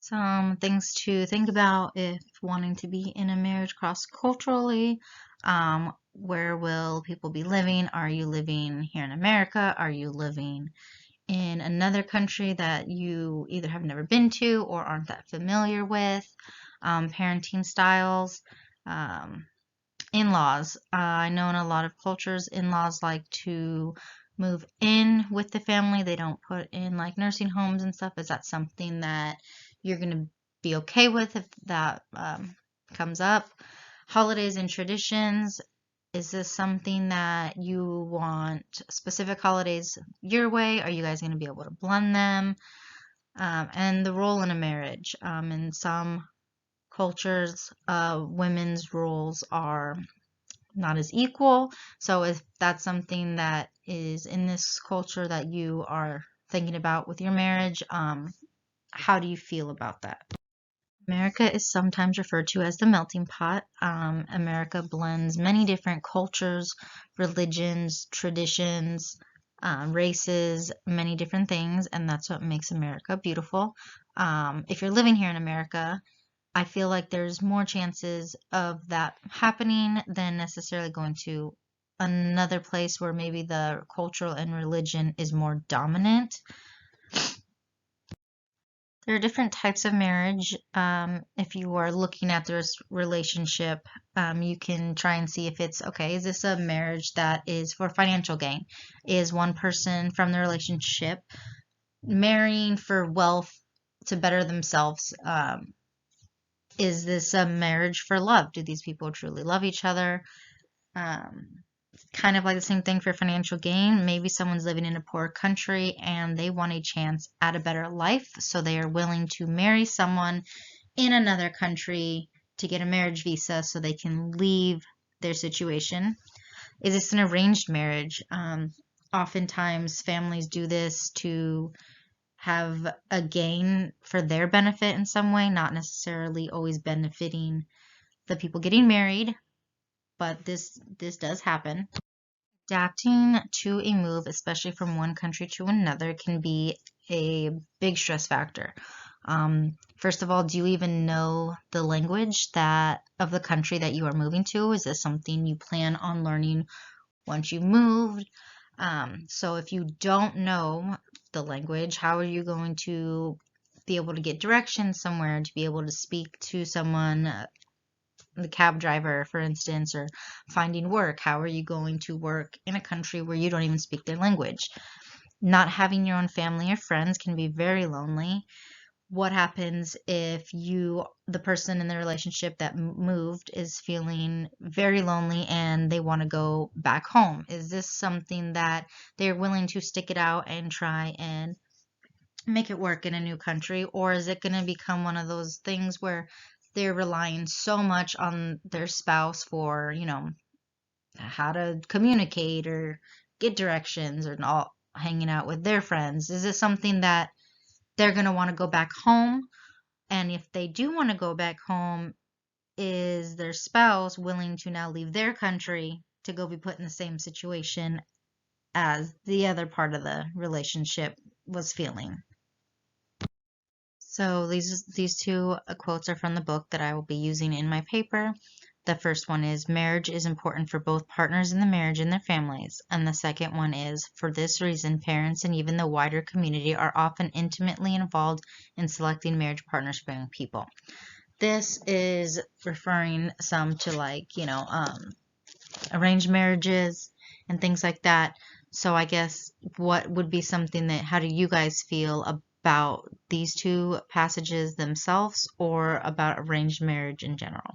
Some things to think about if wanting to be in a marriage cross-culturally. Where will people be living? Are you living here in America? Are you living in another country that you either have never been to or aren't that familiar with? Parenting styles, um, in-laws. I know in a lot of cultures, in-laws like to move in with the family. They don't put in like nursing homes and stuff. Is that something that you're going to be okay with if that comes up? Holidays and traditions. Is this something that you want specific holidays your way? Are you guys going to be able to blend them? And the role in a marriage. In some cultures, women's roles are not as equal. So if that's something that is in this culture that you are thinking about with your marriage, how do you feel about that? America is sometimes referred to as the melting pot. America blends many different cultures, religions, traditions, races, many different things, and that's what makes America beautiful. If you're living here in America, I feel like there's more chances of that happening than necessarily going to another place where maybe the cultural and religion is more dominant. There are different types of marriage. If you are looking at this relationship, you can try and see if it's okay. Is this a marriage that is for financial gain? Is one person from the relationship marrying for wealth to better themselves? Is this a marriage for love? Do these people truly love each other? Um, Kind of like the same thing for financial gain. Maybe someone's living in a poor country and they want a chance at a better life, so they are willing to marry someone in another country to get a marriage visa so they can leave their situation. Is this an arranged marriage? Oftentimes, families do this to have a gain for their benefit in some way, not necessarily always benefiting the people getting married, but this does happen. Adapting to a move, especially from one country to another, can be a big stress factor. First of all, do you even know the language that of the country that you are moving to? Is this something you plan on learning once you moved? So if you don't know the language, how are you going to be able to get directions somewhere, to be able to speak to someone, the cab driver, for instance, or finding work? How are you going to work in a country where you don't even speak their language? Not having your own family or friends can be very lonely. What happens if the person in the relationship that moved is feeling very lonely and they want to go back home? Is this something that they're willing to stick it out and try and make it work in a new country? Or is it going to become one of those things where they're relying so much on their spouse for, how to communicate or get directions or all hanging out with their friends? Is this something that they're going to want to go back home? And if they do want to go back home, is their spouse willing to now leave their country to go be put in the same situation as the other part of the relationship was feeling? So these two quotes are from the book that I will be using in my paper. The first one is, marriage is important for both partners in the marriage and their families. And the second one is, for this reason, parents and even the wider community are often intimately involved in selecting marriage partners for young people. This is referring some to arranged marriages and things like that. So I guess what would be something how do you guys feel about these two passages themselves or about arranged marriage in general?